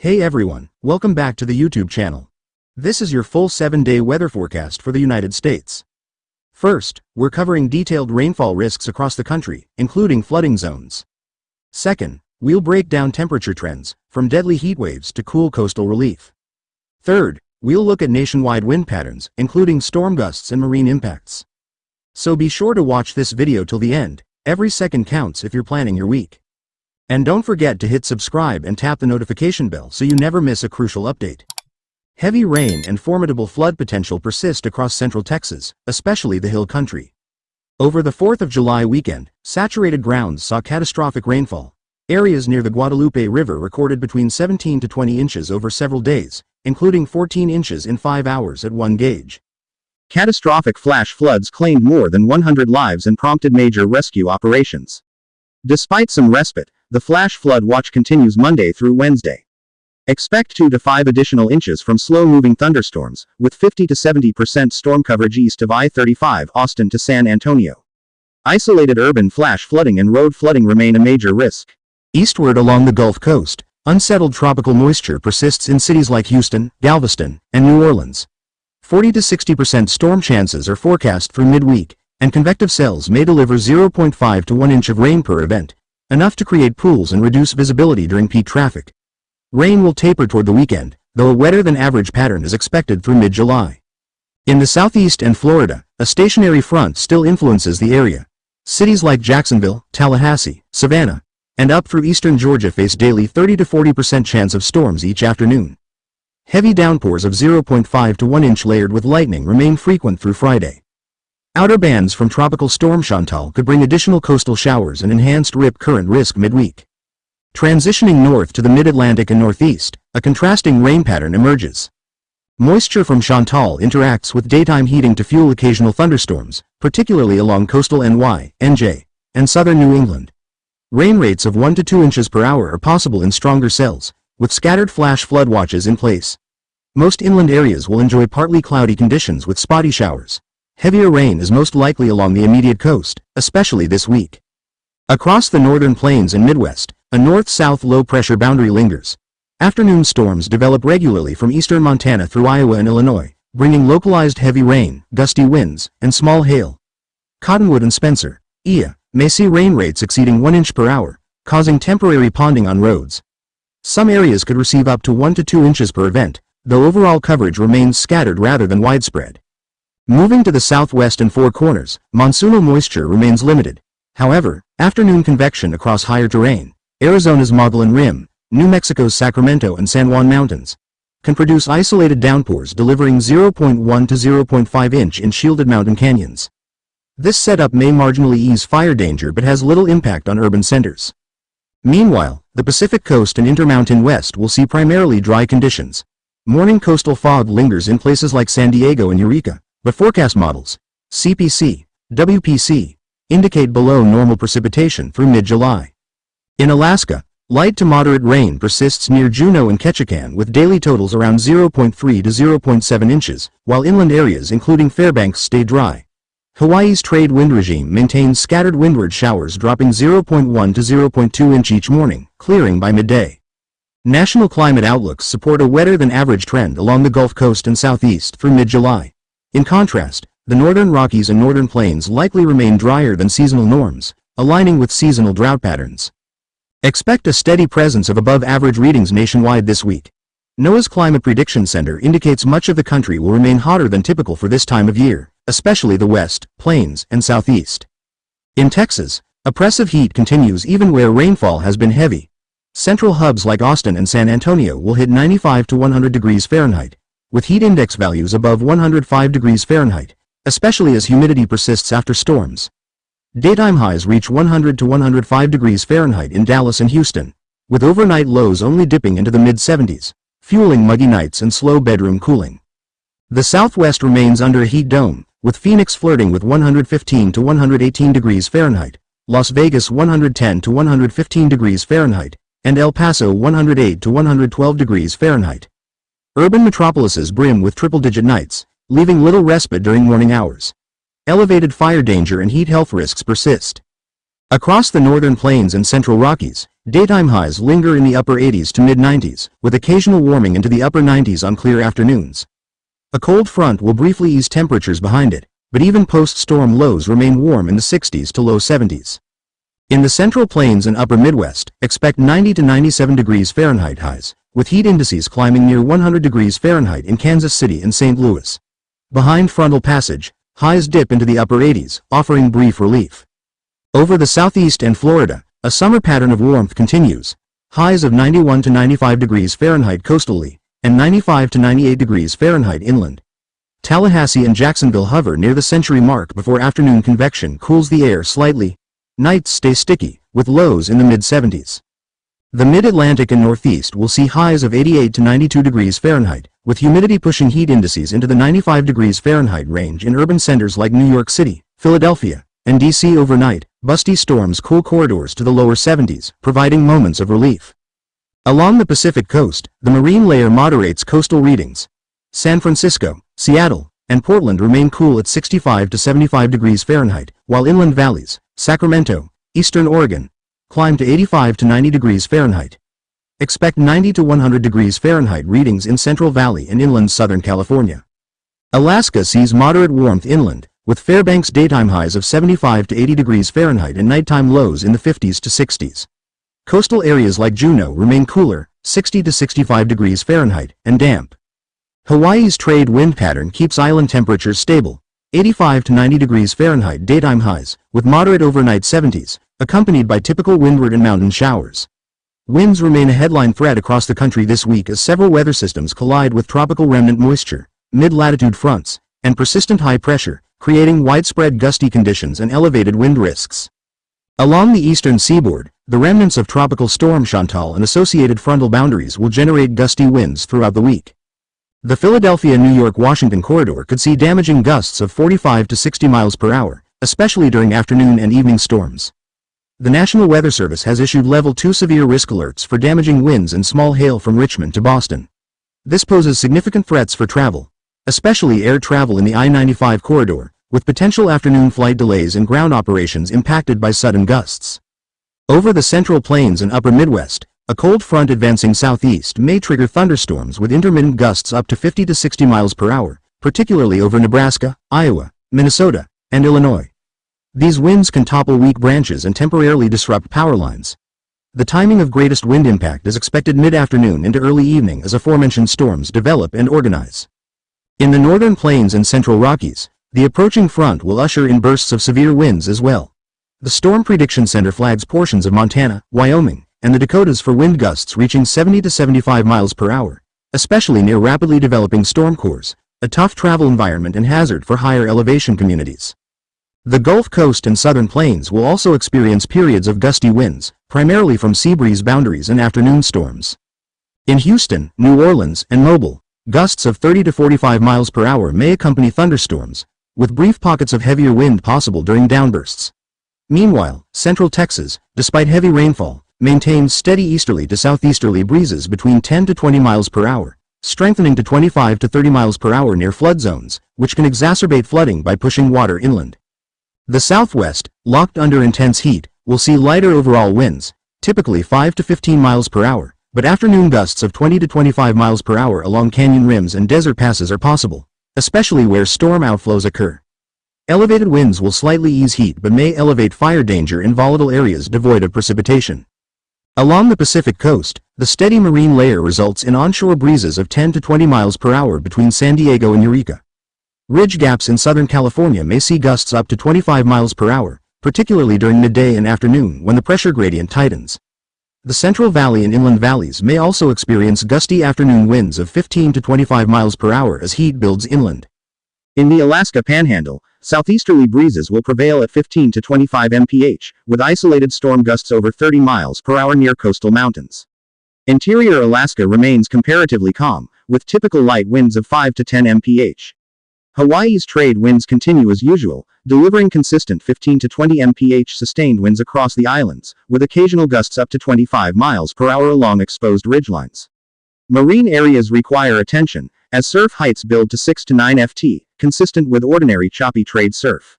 Hey everyone, welcome back to the YouTube channel. This is your full 7-day weather forecast for the United States. First, we're covering detailed rainfall risks across the country, including flooding zones. Second, we'll break down temperature trends, from deadly heat waves to cool coastal relief. Third, we'll look at nationwide wind patterns, including storm gusts and marine impacts. So be sure to watch this video till the end. Every second counts if you're planning your week. And don't forget to hit subscribe and tap the notification bell so you never miss a crucial update. Heavy rain and formidable flood potential persist across central Texas, especially the hill country. Over the 4th of July weekend, saturated grounds saw catastrophic rainfall. Areas near the Guadalupe River recorded between 17 to 20 inches over several days, including 14 inches in 5 hours at 1 gauge. Catastrophic flash floods claimed more than 100 lives and prompted major rescue operations. Despite some respite, the flash flood watch continues Monday through Wednesday. Expect 2 to 5 additional inches from slow-moving thunderstorms, with 50 to 70% storm coverage east of I-35 Austin to San Antonio. Isolated urban flash flooding and road flooding remain a major risk. Eastward along the Gulf Coast, unsettled tropical moisture persists in cities like Houston, Galveston, and New Orleans. 40 to 60% storm chances are forecast for midweek, and convective cells may deliver 0.5 to 1 inch of rain per event, enough to create pools and reduce visibility during peak traffic. Rain will taper toward the weekend, though a wetter-than-average pattern is expected through mid-July. In the southeast and Florida, a stationary front still influences the area. Cities like Jacksonville, Tallahassee, Savannah, and up through eastern Georgia face daily 30 to 40% chance of storms each afternoon. Heavy downpours of 0.5 to 1 inch layered with lightning remain frequent through Friday. Outer bands from Tropical Storm Chantal could bring additional coastal showers and enhanced rip current risk midweek. Transitioning north to the mid-Atlantic and northeast, a contrasting rain pattern emerges. Moisture from Chantal interacts with daytime heating to fuel occasional thunderstorms, particularly along coastal NY, NJ, and southern New England. Rain rates of 1 to 2 inches per hour are possible in stronger cells, with scattered flash flood watches in place. Most inland areas will enjoy partly cloudy conditions with spotty showers. Heavier rain is most likely along the immediate coast, especially this week. Across the northern plains and Midwest, a north-south low-pressure boundary lingers. Afternoon storms develop regularly from eastern Montana through Iowa and Illinois, bringing localized heavy rain, gusty winds, and small hail. Cottonwood and Spencer, IA, may see rain rates exceeding 1 inch per hour, causing temporary ponding on roads. Some areas could receive up to 1 to 2 inches per event, though overall coverage remains scattered rather than widespread. Moving to the southwest and Four Corners, monsoonal moisture remains limited. However, afternoon convection across higher terrain, Arizona's Mogollon Rim, New Mexico's Sacramento and San Juan Mountains, can produce isolated downpours delivering 0.1 to 0.5 inch in shielded mountain canyons. This setup may marginally ease fire danger but has little impact on urban centers. Meanwhile, the Pacific Coast and Intermountain West will see primarily dry conditions. Morning coastal fog lingers in places like San Diego and Eureka, but forecast models, CPC, WPC, indicate below normal precipitation through mid-July. In Alaska, light to moderate rain persists near Juneau and Ketchikan with daily totals around 0.3 to 0.7 inches, while inland areas including Fairbanks stay dry. Hawaii's trade wind regime maintains scattered windward showers dropping 0.1 to 0.2 inch each morning, clearing by midday. National climate outlooks support a wetter-than-average trend along the Gulf Coast and southeast through mid-July. In contrast, the northern Rockies and northern plains likely remain drier than seasonal norms, aligning with seasonal drought patterns. Expect a steady presence of above-average readings nationwide this week. NOAA's Climate Prediction Center indicates much of the country will remain hotter than typical for this time of year, especially the west, plains, and southeast. In Texas, oppressive heat continues even where rainfall has been heavy. Central hubs like Austin and San Antonio will hit 95 to 100 degrees Fahrenheit, with heat index values above 105 degrees Fahrenheit, especially as humidity persists after storms. Daytime highs reach 100 to 105 degrees Fahrenheit in Dallas and Houston, with overnight lows only dipping into the mid-70s, fueling muggy nights and slow bedroom cooling. The Southwest remains under a heat dome, with Phoenix flirting with 115 to 118 degrees Fahrenheit, Las Vegas 110 to 115 degrees Fahrenheit, and El Paso 108 to 112 degrees Fahrenheit. Urban metropolises brim with triple-digit nights, leaving little respite during morning hours. Elevated fire danger and heat health risks persist. Across the northern plains and central Rockies, Daytime highs linger in the upper 80s to mid-90s, with occasional warming into the upper 90s on clear afternoons. A cold front will briefly ease temperatures behind it, but even post-storm lows remain warm in the 60s to low 70s. In the Central Plains and Upper Midwest, expect 90 to 97 degrees Fahrenheit highs, with heat indices climbing near 100 degrees Fahrenheit in Kansas City and St. Louis. Behind frontal passage, highs dip into the upper 80s, offering brief relief. Over the Southeast and Florida, a summer pattern of warmth continues. Highs of 91 to 95 degrees Fahrenheit coastally, and 95 to 98 degrees Fahrenheit inland. Tallahassee and Jacksonville hover near the century mark before afternoon convection cools the air slightly. Nights stay sticky, with lows in the mid-70s. The mid-Atlantic and Northeast will see highs of 88 to 92 degrees Fahrenheit, with humidity pushing heat indices into the 95 degrees Fahrenheit range in urban centers like New York City, Philadelphia, and D.C. overnight. Busty storms cool corridors to the lower 70s, providing moments of relief. Along the Pacific coast, the marine layer moderates coastal readings. San Francisco, Seattle, and Portland remain cool at 65 to 75 degrees Fahrenheit, while inland valleys, Sacramento, Eastern Oregon, climb to 85 to 90 degrees Fahrenheit. Expect 90 to 100 degrees Fahrenheit readings in Central Valley and inland Southern California. Alaska sees moderate warmth inland, with Fairbanks daytime highs of 75 to 80 degrees Fahrenheit and nighttime lows in the 50s to 60s. Coastal areas like Juneau remain cooler, 60 to 65 degrees Fahrenheit, and damp. Hawaii's trade wind pattern keeps island temperatures stable, 85 to 90 degrees Fahrenheit daytime highs, with moderate overnight 70s, accompanied by typical windward and mountain showers. Winds remain a headline threat across the country this week as several weather systems collide with tropical remnant moisture, mid-latitude fronts, and persistent high pressure, creating widespread gusty conditions and elevated wind risks. Along the eastern seaboard, the remnants of Tropical Storm Chantal and associated frontal boundaries will generate gusty winds throughout the week. The Philadelphia-New York-Washington corridor could see damaging gusts of 45 to 60 miles per hour, especially during afternoon and evening storms. The National Weather Service has issued Level 2 severe risk alerts for damaging winds and small hail from Richmond to Boston. This poses significant threats for travel, especially air travel in the I-95 corridor, with potential afternoon flight delays and ground operations impacted by sudden gusts. Over the Central Plains and Upper Midwest, a cold front advancing southeast may trigger thunderstorms with intermittent gusts up to 50 to 60 miles per hour, particularly over Nebraska, Iowa, Minnesota, and Illinois. These winds can topple weak branches and temporarily disrupt power lines. The timing of greatest wind impact is expected mid-afternoon into early evening as aforementioned storms develop and organize. In the northern plains and central Rockies, the approaching front will usher in bursts of severe winds as well. The Storm Prediction Center flags portions of Montana, Wyoming, and the Dakotas for wind gusts reaching 70 to 75 miles per hour, especially near rapidly developing storm cores, a tough travel environment and hazard for higher elevation communities. The Gulf Coast and Southern Plains will also experience periods of gusty winds, primarily from sea breeze boundaries and afternoon storms. In Houston, New Orleans, and Mobile, gusts of 30 to 45 miles per hour may accompany thunderstorms, with brief pockets of heavier wind possible during downbursts. Meanwhile, central Texas, despite heavy rainfall, maintains steady easterly to southeasterly breezes between 10 to 20 miles per hour, strengthening to 25 to 30 miles per hour near flood zones, which can exacerbate flooding by pushing water inland. The Southwest, locked under intense heat, will see lighter overall winds, typically 5 to 15 miles per hour, but afternoon gusts of 20 to 25 miles per hour along canyon rims and desert passes are possible, especially where storm outflows occur. Elevated winds will slightly ease heat but may elevate fire danger in volatile areas devoid of precipitation. Along the Pacific coast, the steady marine layer results in onshore breezes of 10 to 20 miles per hour between San Diego and Eureka. Ridge gaps in Southern California may see gusts up to 25 miles per hour, particularly during midday and afternoon when the pressure gradient tightens. The Central Valley and inland valleys may also experience gusty afternoon winds of 15 to 25 miles per hour as heat builds inland. In the Alaska Panhandle, southeasterly breezes will prevail at 15 to 25 mph, with isolated storm gusts over 30 miles per hour near coastal mountains. Interior Alaska remains comparatively calm, with typical light winds of 5 to 10 mph. Hawaii's trade winds continue as usual, delivering consistent 15 to 20 mph sustained winds across the islands, with occasional gusts up to 25 miles per hour along exposed ridgelines. Marine areas require attention, as surf heights build to 6 to 9 ft, consistent with ordinary choppy trade surf.